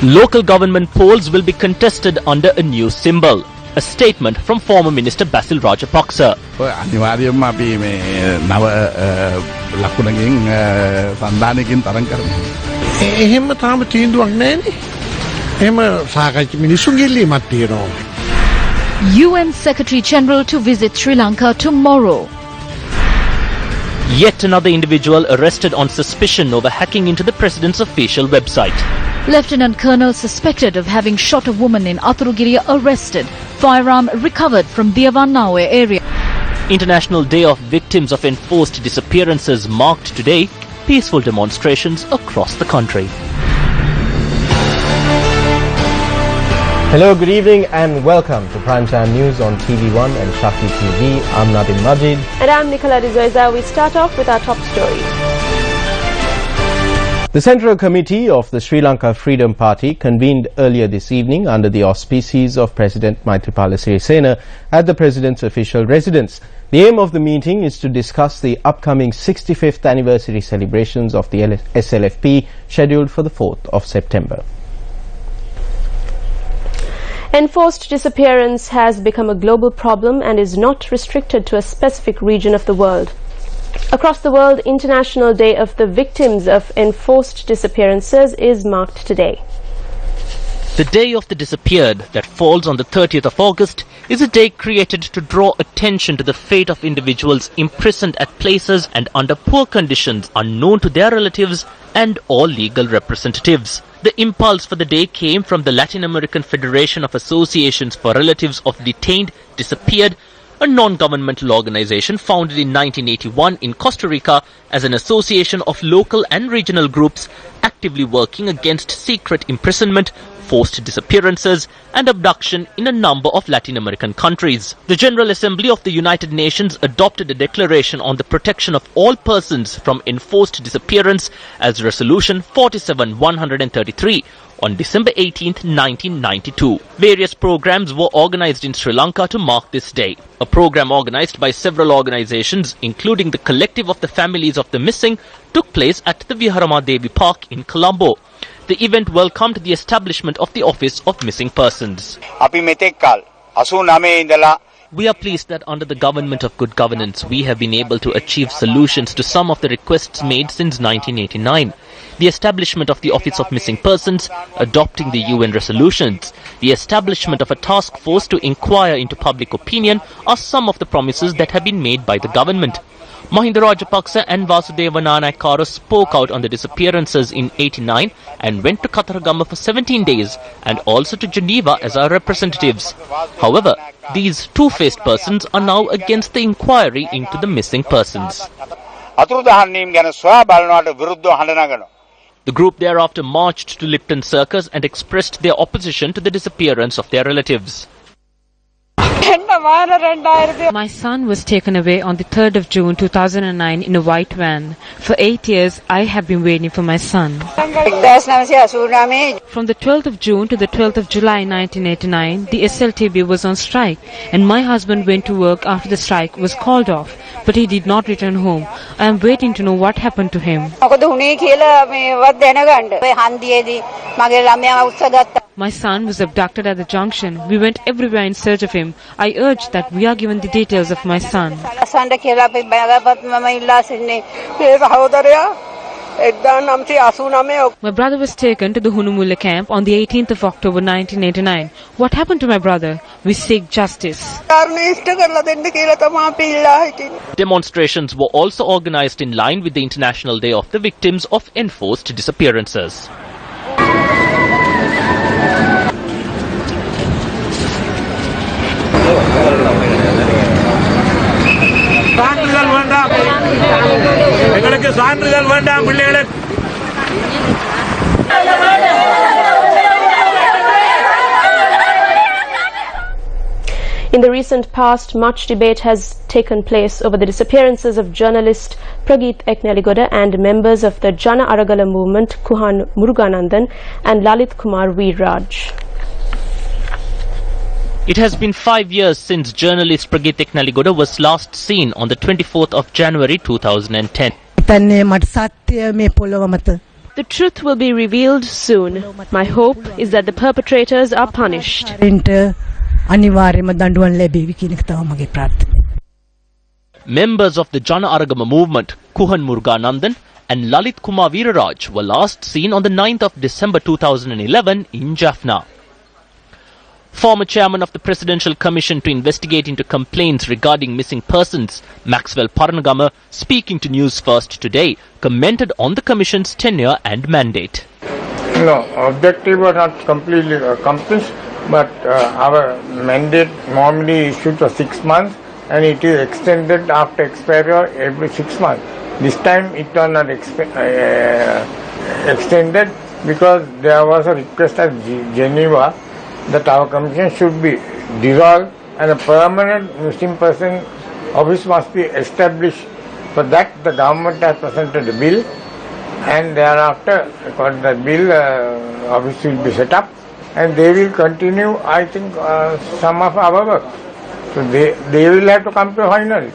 Local government polls will be contested under a new symbol. A statement from former Minister Basil Rajapaksa. අනිවාර්යයෙන්ම අපි මේ නව ලකුණකින් සම්දානකින් තරම් කරමු. එහෙම තාම තීන්දුවක් නැහැනේ. එහෙම සාකච්ඡා මිනිසුන් ගෙල්ලීමක් තියෙනවා. UN Secretary General to visit Sri Lanka tomorrow. Yet another individual arrested on suspicion over hacking into the president's official website. Lieutenant Colonel suspected of having shot a woman in Athrugiri arrested. Firearm recovered from Diavannawe area. International Day of Victims of Enforced Disappearances marked today peaceful demonstrations across the country. Hello, good evening and welcome to Primetime News on TV1 and Shakti TV. I'm Nadim Majid. And I'm Nicola D'Souza. We start off with our top stories. The Central Committee of the Sri Lanka Freedom Party convened earlier this evening under the auspices of President Maithripala Sirisena at the President's official residence. The aim of the meeting is to discuss the upcoming 65th anniversary celebrations of the SLFP scheduled for the 4th of September. Enforced disappearance has become a global problem and is not restricted to a specific region of the world. Across the world, International Day of the Victims of Enforced Disappearances is marked today. The Day of the Disappeared, that falls on the 30th of August, is a day created to draw attention to the fate of individuals imprisoned at places and under poor conditions unknown to their relatives and all legal representatives. The impulse for the day came from the Latin American Federation of Associations for Relatives of Detained Disappeared, a non-governmental organization founded in 1981 in Costa Rica as an association of local and regional groups actively working against secret imprisonment, forced disappearances and abduction in a number of Latin American countries. The General Assembly of the United Nations adopted a declaration on the protection of all persons from enforced disappearance as Resolution 47-133 on December 18, 1992. Various programs were organized in Sri Lanka to mark this day. A program organized by several organizations, including the Collective of the Families of the Missing, took place at the Viharama Devi Park in Colombo. The event welcomed the establishment of the Office of Missing Persons. We are pleased that under the government of good governance, we have been able to achieve solutions to some of the requests made since 1989. The establishment of the Office of Missing Persons, adopting the UN resolutions, the establishment of a task force to inquire into public opinion are some of the promises that have been made by the government. Mahinda Rajapaksa and Vasudeva Nanayakkara spoke out on the disappearances in 89 and went to Kataragama for 17 days and also to Geneva as our representatives. However, these two-faced persons are now against the inquiry into the missing persons. The group thereafter marched to Lipton Circus and expressed their opposition to the disappearance of their relatives. My son was taken away on the 3rd of June 2009 in a white van. For 8 years, I have been waiting for my son. From the 12th of June to the 12th of July 1989, the SLTB was on strike and my husband went to work after the strike was called off. But he did not return home. I am waiting to know what happened to him. My son was abducted at the junction. We went everywhere in search of him. I urge that we are given the details of my son. My brother was taken to the Hunumulla camp on the 18th of October 1989. What happened to my brother? We seek justice. Demonstrations were also organized in line with the International Day of the Victims of Enforced Disappearances. In the recent past, much debate has taken place over the disappearances of journalist Prageeth Ekneligoda and members of the Jana Aragala movement Kuhan Muruganandan and Lalit Kumar Veeraj. It has been 5 years since journalist Prageeth Ekneligoda was last seen on the 24th of January 2010. The truth will be revealed soon. My hope is that the perpetrators are punished. Members of the Jana Aragama movement, Kuhan Muruganandan and Lalit Kumar Veeraraj, were last seen on the 9th of December 2011 in Jaffna. Former chairman of the Presidential Commission to investigate into complaints regarding missing persons, Maxwell Paranagama, speaking to News First today, commented on the commission's tenure and mandate. No, objective was not completely accomplished, but our mandate normally issued for 6 months and it is extended after expiry every 6 months. This time it was not extended because there was a request at Geneva that our commission should be dissolved and a permanent Muslim person office must be established. For that the government has presented a bill, and thereafter according to the bill office will be set up and they will continue, I think, some of our work. So they will have to come to final.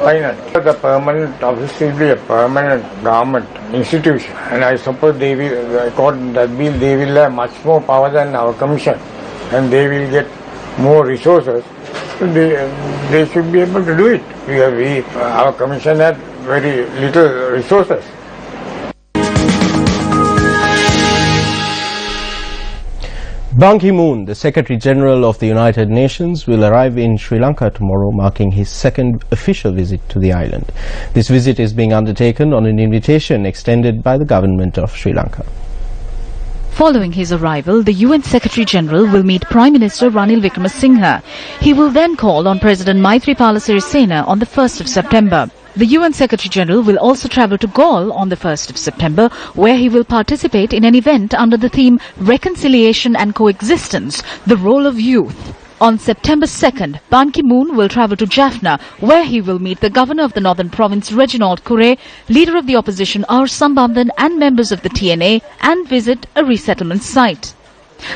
The permanent office will be a permanent government institution, and I suppose they will, according to that bill, they will have much more power than our commission, and they will get more resources. So they should be able to do it. Our commission had very little resources. Ban Ki-moon, the Secretary General of the United Nations, will arrive in Sri Lanka tomorrow, marking his second official visit to the island. This visit is being undertaken on an invitation extended by the government of Sri Lanka. Following his arrival, the UN Secretary-General will meet Prime Minister Ranil Wickremesinghe. He will then call on President Maithripala Sirisena on the 1st of September. The UN Secretary-General will also travel to Galle on the 1st of September, where he will participate in an event under the theme Reconciliation and Coexistence, the Role of Youth. On September 2nd, Ban Ki-moon will travel to Jaffna, where he will meet the Governor of the Northern Province, Reginald Kure, Leader of the Opposition, R. Sambandhan, and members of the TNA, and visit a resettlement site.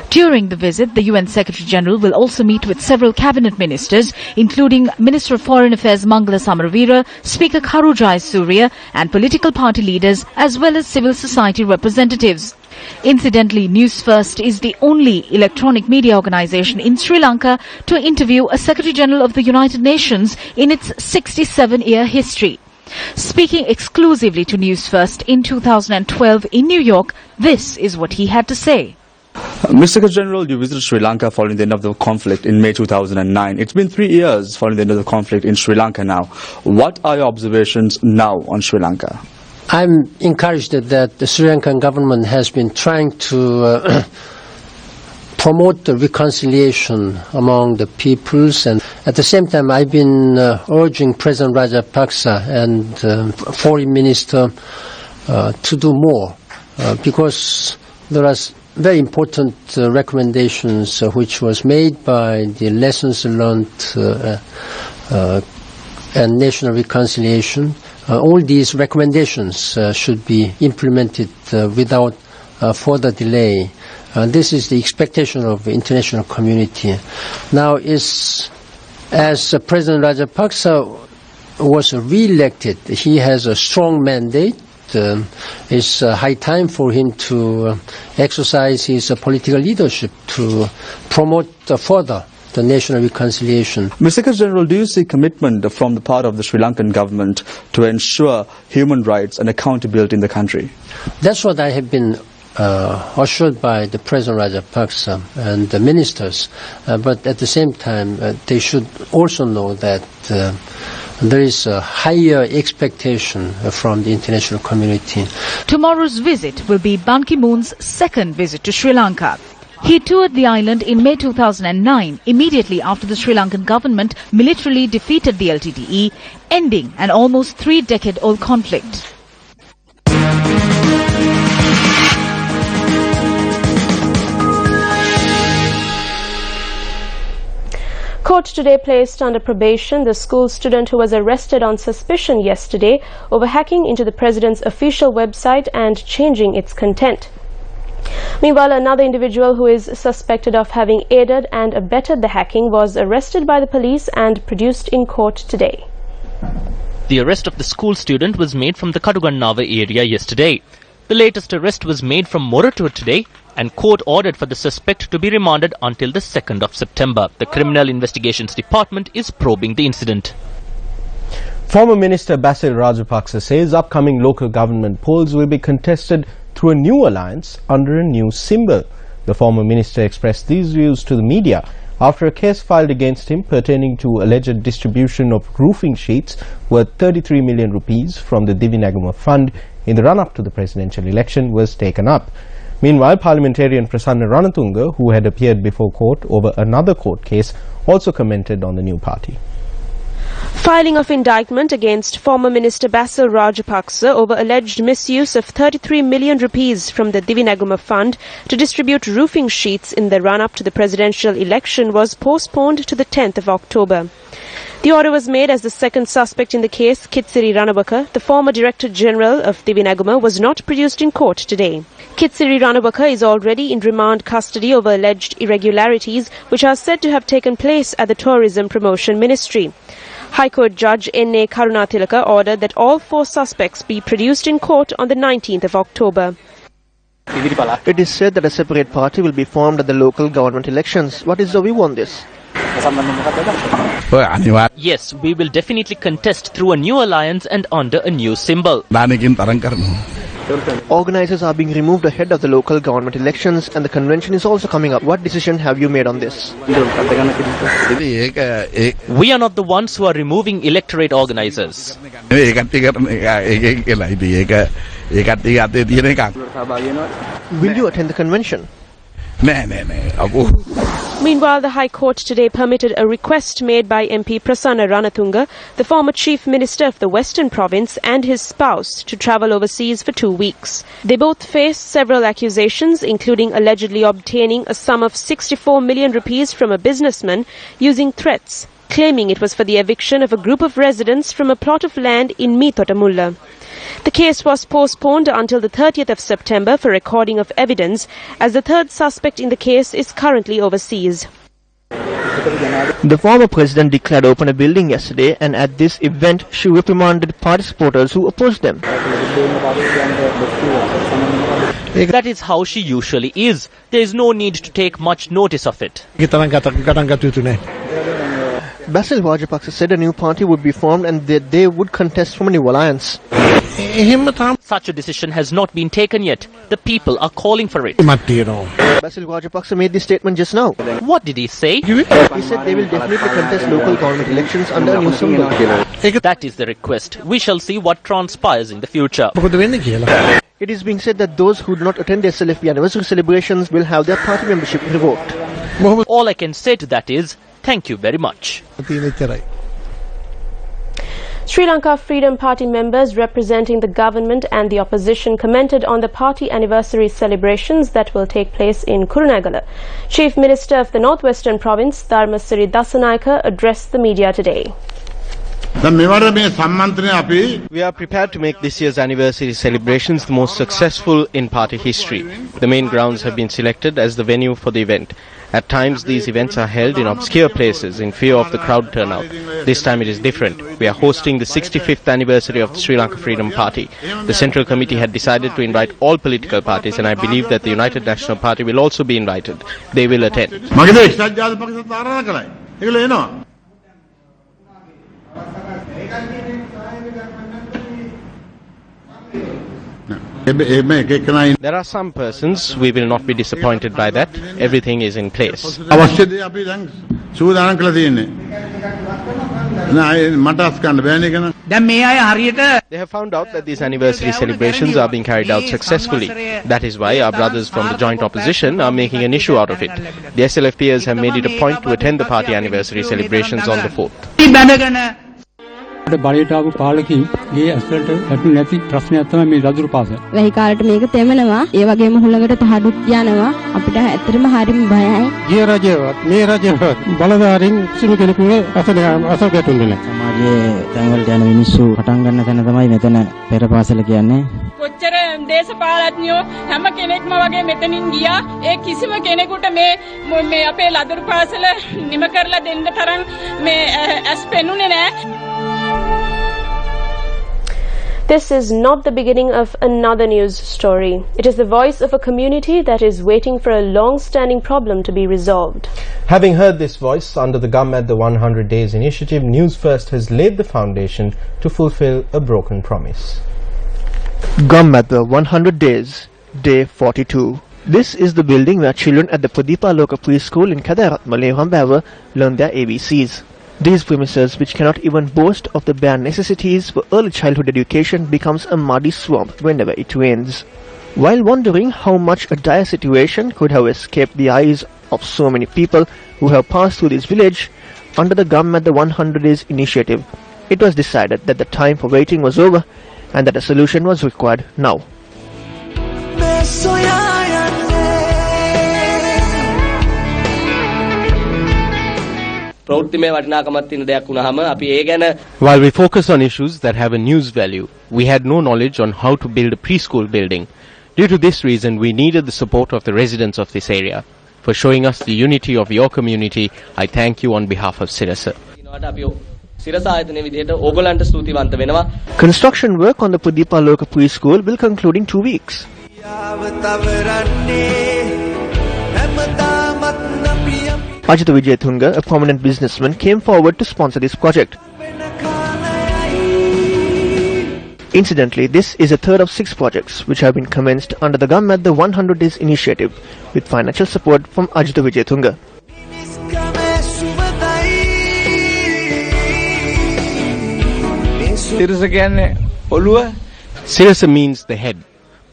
During the visit, the UN Secretary-General will also meet with several cabinet ministers, including Minister of Foreign Affairs Mangala Samaraveera, Speaker Karu Jayasuriya, and political party leaders, as well as civil society representatives. Incidentally, News First is the only electronic media organization in Sri Lanka to interview a Secretary-General of the United Nations in its 67-year history. Speaking exclusively to News First in 2012 in New York, this is what he had to say. Mr. Secretary General, you visited Sri Lanka following the end of the conflict in May 2009. It's been 3 years following the end of the conflict in Sri Lanka now. What are your observations now on Sri Lanka? I'm encouraged that the Sri Lankan government has been trying to promote the reconciliation among the peoples, and at the same time I've been urging President Rajapaksa and Foreign Minister to do more because there are very important recommendations which was made by the Lessons Learned and National Reconciliation. All these recommendations should be implemented without further delay. This is the expectation of the international community. Now, as President Rajapaksa was re-elected, he has a strong mandate. It's high time for him to exercise his political leadership to promote further the national reconciliation. Mr. Secretary General, do you see commitment from the part of the Sri Lankan government to ensure human rights and accountability in the country? That's what I have been assured by the President Rajapaksa and the ministers. But at the same time, they should also know that there is a higher expectation from the international community. Tomorrow's visit will be Ban Ki-moon's second visit to Sri Lanka. He toured the island in May 2009, immediately after the Sri Lankan government militarily defeated the LTTE, ending an almost 3-decade-old conflict. Court today placed under probation the school student who was arrested on suspicion yesterday over hacking into the president's official website and changing its content. Meanwhile, another individual who is suspected of having aided and abetted the hacking was arrested by the police and produced in court today. The arrest of the school student was made from the Kadugannava area yesterday. The latest arrest was made from Moratuwa today, and court ordered for the suspect to be remanded until the 2nd of September. The Criminal Investigations Department is probing the incident. Former Minister Basil Rajapaksa says upcoming local government polls will be contested through a new alliance under a new symbol. The former minister expressed these views to the media after a case filed against him pertaining to alleged distribution of roofing sheets worth 33 million rupees from the Divi Naguma Fund in the run-up to the presidential election was taken up. Meanwhile, parliamentarian Prasanna Ranatunga, who had appeared before court over another court case, also commented on the new party. Filing of indictment against former Minister Basil Rajapaksa over alleged misuse of 33 million rupees from the Divi Naguma Fund to distribute roofing sheets in the run-up to the presidential election was postponed to the 10th of October. The order was made as the second suspect in the case, Kitsiri Ranawaka, the former Director General of Divi Naguma, was not produced in court today. Kitsiri Ranawaka is already in remand custody over alleged irregularities which are said to have taken place at the Tourism Promotion Ministry. High Court Judge N.A. Karunatilaka ordered that all 4 suspects be produced in court on the 19th of October. It is said that a separate party will be formed at the local government elections. What is the view on this? Yes, we will definitely contest through a new alliance and under a new symbol. Organizers are being removed ahead of the local government elections and the convention is also coming up. What decision have you made on this? We are not the ones who are removing electorate organizers. Will you attend the convention? Meanwhile, the High Court today permitted a request made by MP Prasanna Ranatunga, the former Chief Minister of the Western Province, and his spouse to travel overseas for 2 weeks. They both face several accusations, including allegedly obtaining a sum of 64 million rupees from a businessman using threats, claiming it was for the eviction of a group of residents from a plot of land in Meetotamulla. The case was postponed until the 30th of September for recording of evidence, as the third suspect in the case is currently overseas. The former president declared open a building yesterday, and at this event she reprimanded party supporters who opposed them. That is how she usually is. There is no need to take much notice of it. Basil Rajapaksa said a new party would be formed and that they would contest from a new alliance. Such a decision has not been taken yet. The people are calling for it. Basil Rajapaksa made this statement just now. What did he say? He said they will definitely contest local government elections under a new symbol. That is the request. We shall see what transpires in the future. It is being said that those who do not attend the SLFP anniversary celebrations will have their party membership revoked. All I can say to that is, thank you very much. Sri Lanka Freedom Party members representing the government and the opposition commented on the party anniversary celebrations that will take place in Kurunegala. Chief Minister of the Northwestern Province, Dharmasiri Dasanayake, addressed the media today. We are prepared to make this year's anniversary celebrations the most successful in party history. The main grounds have been selected as the venue for the event. At times, these events are held in obscure places in fear of the crowd turnout. This time it is different. We are hosting the 65th anniversary of the Sri Lanka Freedom Party. The Central Committee had decided to invite all political parties, and I believe that the United National Party will also be invited. They will attend. There are some persons, we will not be disappointed by that. Everything is in place. They have found out that these anniversary celebrations are being carried out successfully. That is why our brothers from the joint opposition are making an issue out of it. The SLFPers have made it a point to attend the party anniversary celebrations on the 4th. බලයට පාලකී ගේ ඇසලට වැටුනේ නැති ප්‍රශ්නයක් තමයි මේ ලදරු පාසල. වෙහි කාලට මේක තෙමනවා. ඒ වගේම හුලඟට තහඩුත් යනවා. අපිට ඇත්තටම හරිම බයයි. ගේ රජයවත් මේ රජයවත් බලධාරීන් කිසිම කෙනෙකුට අසල ගැටුන්නේ නැහැ. සමාජයේ තැන්වලට යන මිනිස්සු පටන් ගන්න තැන තමයි මෙතන පෙර පාසල කියන්නේ. කොච්චර දේශපාලඥයෝ හැම කෙනෙක්ම වගේ මෙතනින් ගියා. ඒ කිසිම කෙනෙකුට මේ අපේ ලදරු පාසල නිම කරලා දෙන්න තරම් මේ ඇස් පෙන්නුනේ නැහැ. This is not the beginning of another news story. It is the voice of a community that is waiting for a long-standing problem to be resolved. Having heard this voice under the Gum at the 100 Days initiative, News First has laid the foundation to fulfill a broken promise. Gum at the 100 Days, Day 42. This is the building where children at the Padipa Loka Preschool in Kadaratmale, Hambawa learn their ABCs. These premises, which cannot even boast of the bare necessities for early childhood education, becomes a muddy swamp whenever it rains. While wondering how much a dire situation could have escaped the eyes of so many people who have passed through this village, under the Gum at the 100 Days initiative, it was decided that the time for waiting was over and that a solution was required now. While we focus on issues that have a news value, we had no knowledge on how to build a preschool building. Due to this reason, we needed the support of the residents of this area. For showing us the unity of your community, I thank you on behalf of Sirasa. Construction work on the Padipa Loka Preschool will conclude in 2 weeks. Ajitha Wijayatunga, a prominent businessman, came forward to sponsor this project. Incidentally, this is a third of 6 projects which have been commenced under the Gum at the 100 Days initiative with financial support from Ajitha Wijayatunga. Sirasa means the head,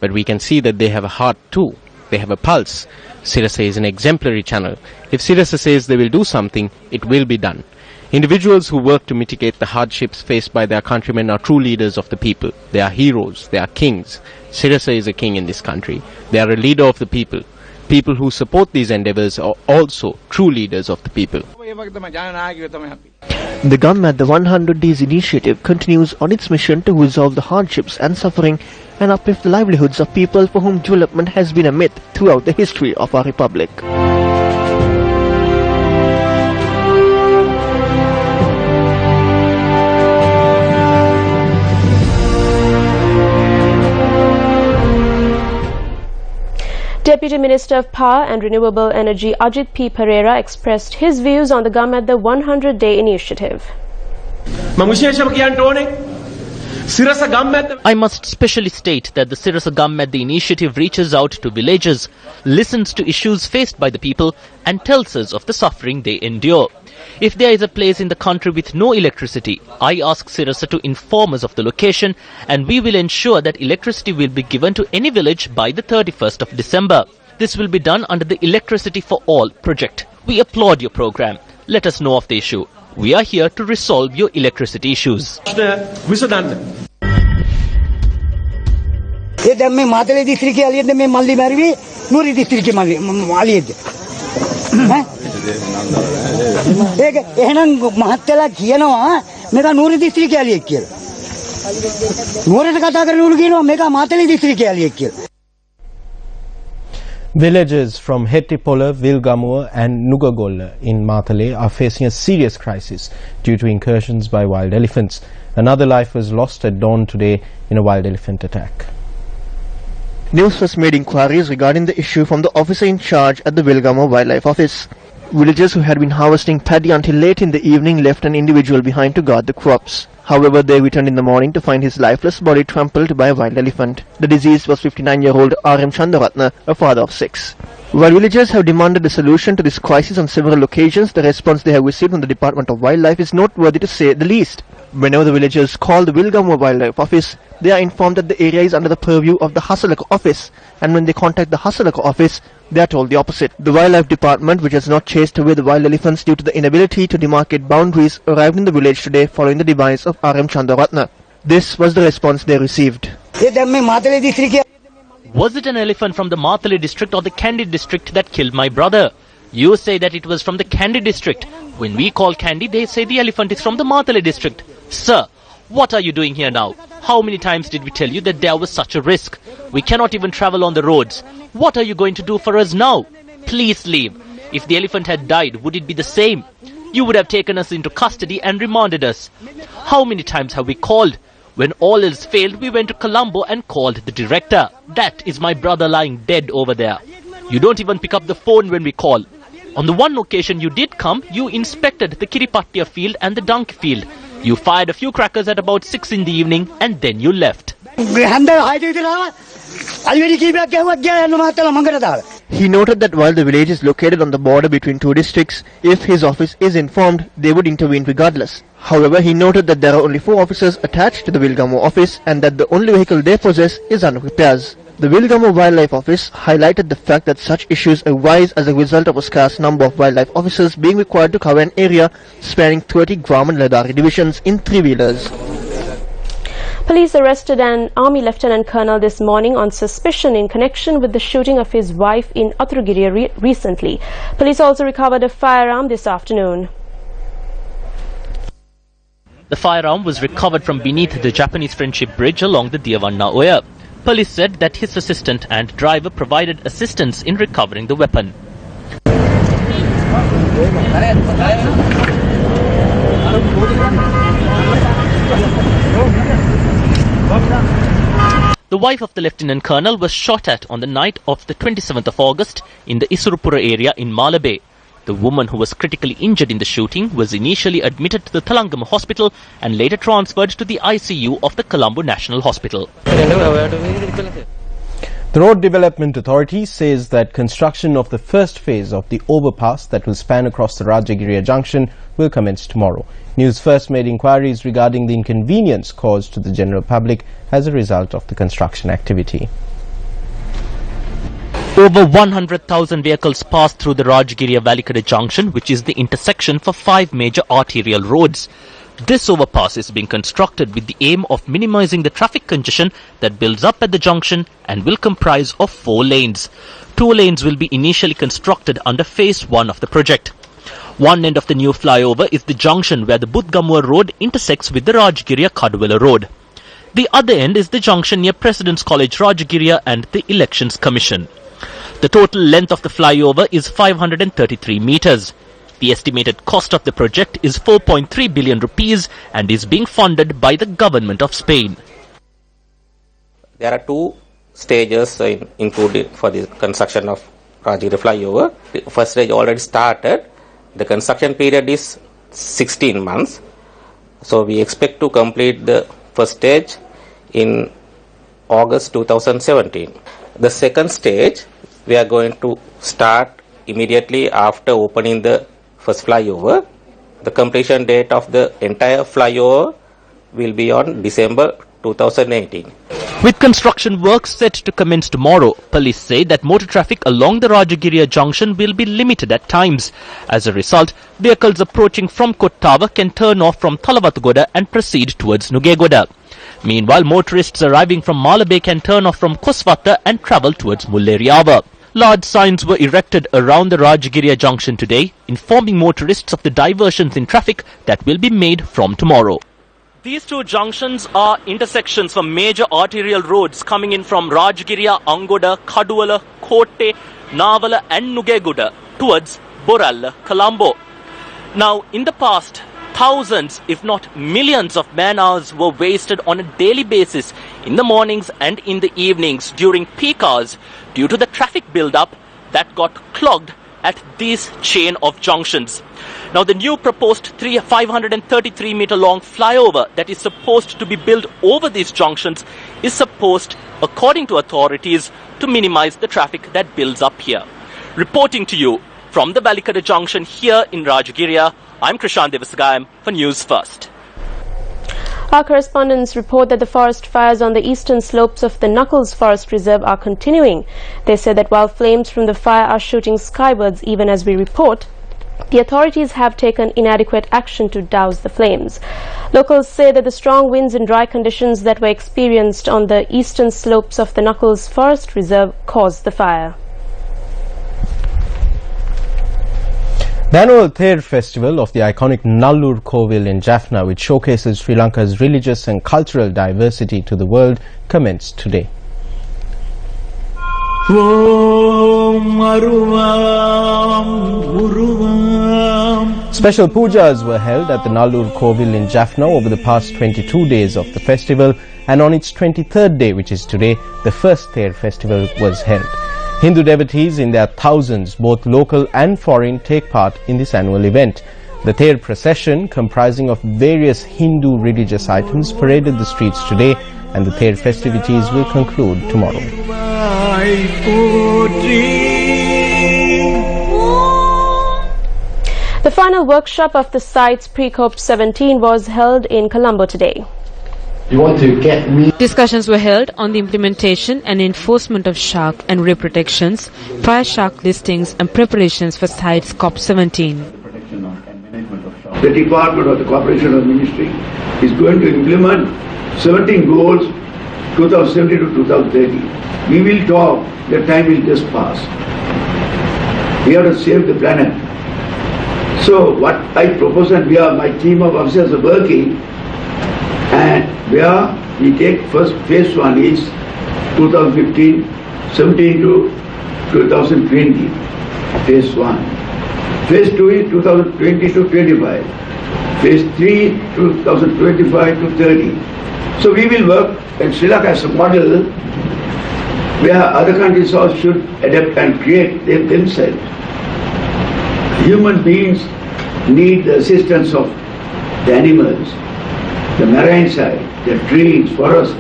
but we can see that they have a heart too. They have a pulse. Sirasa is an exemplary channel. If Sirasa says they will do something, it will be done. Individuals who work to mitigate the hardships faced by their countrymen are true leaders of the people. They are heroes. They are kings. Sirasa is a king in this country. They are a leader of the people. People who support these endeavors are also true leaders of the people. The Gum at the 100 Days initiative continues on its mission to resolve the hardships and suffering and uplift the livelihoods of people for whom development has been a myth throughout the history of our republic. Deputy Minister of Power and Renewable Energy Ajit P. Pereira expressed his views on the Gum at the 100 Day initiative. I must specially state that the Sirasa Gum at the initiative reaches out to villages, listens to issues faced by the people and tells us of the suffering they endure. If there is a place in the country with no electricity, I ask Sirasa to inform us of the location and we will ensure that electricity will be given to any village by the 31st of December. This will be done under the Electricity for All project. We applaud your program. Let us know of the issue. We are here to resolve your electricity issues. Villagers from Hettipola, Vilgamua and Nugagolla in Matale are facing a serious crisis due to incursions by wild elephants. Another life was lost at dawn today in a wild elephant attack. News First made inquiries regarding the issue from the officer in charge at the Vilgamua Wildlife Office. Villagers who had been harvesting paddy until late in the evening left an individual behind to guard the crops. However, they returned in the morning to find his lifeless body trampled by a wild elephant. The deceased was 59-year-old R.M. Chandaratna, a father of 6. While villagers have demanded a solution to this crisis on several occasions, the response they have received from the Department of Wildlife is noteworthy to say the least. Whenever the villagers call the Vilgamua Wildlife Office, they are informed that the area is under the purview of the Hasalaka Office, and when they contact the Hasalaka Office, they are told the opposite. The Wildlife Department, which has not chased away the wild elephants due to the inability to demarcate boundaries, arrived in the village today following the demise of R.M. Chandaratna. This was the response they received. Was it an elephant from the Matale district or the Kandy district that killed my brother? You say that it was from the Kandy district. When we call Kandy, they say the elephant is from the Matale district. Sir, what are you doing here now? How many times did we tell you that there was such a risk? We cannot even travel on the roads. What are you going to do for us now? Please leave. If the elephant had died, would it be the same? You would have taken us into custody and remanded us. How many times have we called? When all else failed, we went to Colombo and called the director. That is my brother lying dead over there. You don't even pick up the phone when we call. On the one occasion you did come, you inspected the Kiripattia field and the Dunk field. You fired a few crackers at about 6 in the evening and then you left. He noted that while the village is located on the border between two districts, if his office is informed, they would intervene regardless. However, he noted that there are only 4 officers attached to the Wilgamo office and that the only vehicle they possess is under repairs. The Wilgamo Wildlife Office highlighted the fact that such issues arise as a result of a scarce number of wildlife officers being required to cover an area spanning 30 Gram and Ladari divisions in 3-wheelers. Police arrested an Army Lieutenant Colonel this morning on suspicion in connection with the shooting of his wife in Athuragiriya recently. Police also recovered a firearm this afternoon. The firearm was recovered from beneath the Japanese Friendship Bridge along the Diavanna Oya. Police said that his assistant and driver provided assistance in recovering the weapon. The wife of the Lieutenant Colonel was shot at on the night of the 27th of August in the Isurupura area in Malabe. The woman who was critically injured in the shooting was initially admitted to the Thalangama hospital and later transferred to the ICU of the Colombo National Hospital. The Road Development Authority says that construction of the first phase of the overpass that will span across the Rajagiriya junction will commence tomorrow. News First made inquiries regarding the inconvenience caused to the general public as a result of the construction activity. Over 100,000 vehicles pass through the Rajagiriya-Valikada junction, which is the intersection for 5 major arterial roads. This overpass is being constructed with the aim of minimizing the traffic congestion that builds up at the junction and will comprise of 4 lanes. 2 lanes will be initially constructed under phase 1 of the project. One end of the new flyover is the junction where the Budgamur road intersects with the Rajagiriya-Kadwala road. The other end is the junction near President's College Rajagiriya and the Elections Commission. The total length of the flyover is 533 meters. The estimated cost of the project is 4.3 billion rupees and is being funded by the government of Spain. There are 2 stages included for the construction of Rajagiriya flyover. The first stage already started. The construction period is 16 months. So we expect to complete the first stage in August 2017. The second stage we are going to start immediately after opening the first flyover. The completion date of the entire flyover will be on December 2018. With construction works set to commence tomorrow, police say that motor traffic along the Rajagiriya junction will be limited at times. As a result, vehicles approaching from Kottava can turn off from Thalawatgoda and proceed towards Nugegoda. Meanwhile, motorists arriving from Malabe can turn off from Koswata and travel towards Mulleriava. Large signs were erected around the Rajagiriya junction today, informing motorists of the diversions in traffic that will be made from tomorrow. These 2 junctions are intersections for major arterial roads coming in from Rajagiriya, Angoda, Kadwala, Kotte, Navala and Nugegoda towards Boralla, Colombo. Now, in the past, thousands, if not millions of man-hours were wasted on a daily basis in the mornings and in the evenings during peak hours due to the traffic build-up that got clogged at these chain of junctions. Now, the new proposed 533-meter long flyover that is supposed to be built over these junctions is supposed, according to authorities, to minimize the traffic that builds up here. Reporting to you from the Valikada junction here in Rajagiriya, I'm Krishan Devasagayam for News First. Our correspondents report that the forest fires on the eastern slopes of the Knuckles Forest Reserve are continuing. They say that while flames from the fire are shooting skywards even as we report, the authorities have taken inadequate action to douse the flames. Locals say that the strong winds and dry conditions that were experienced on the eastern slopes of the Knuckles Forest Reserve caused the fire. The annual Ther festival of the iconic Nallur Kovil in Jaffna, which showcases Sri Lanka's religious and cultural diversity to the world, commenced today. Om Aruvam Uruvam Special pujas were held at the Nallur Kovil in Jaffna over the past 22 days of the festival, and on its 23rd day, which is today, the first Ther festival was held. Hindu devotees in their thousands, both local and foreign, take part in this annual event. The Ther procession, comprising of various Hindu religious items, paraded the streets today, and the Ther festivities will conclude tomorrow. The final workshop of the site's Pre-COP 17 was held in Colombo today. You want to get me? Discussions were held on the implementation and enforcement of shark and ray protections, fire shark listings and preparations for site's COP17. The Department of the Cooperation of Ministry is going to implement 17 goals 2070 to 2030. We will talk, the time will just pass. We have to save the planet. So what I propose, and my team of officers are working, and where we take first phase 1 is 2015, 17 to 2020, phase 1. Phase 2 is 2020 to 25. Phase 3, 2025 to 30. So we will work in Sri Lanka as a model where other countries also should adapt and create themselves. Human beings need the assistance of the animals, the marine side, the trees, forests.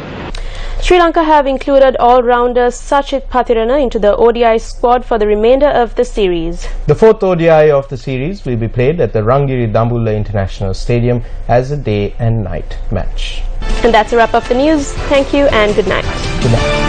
Sri Lanka have included all-rounder Sachit Pathirana into the ODI squad for the remainder of the series. The fourth ODI of the series will be played at the Rangiri Dambulla International Stadium as a day and night match. And that's a wrap of the news. Thank you and good night. Good night.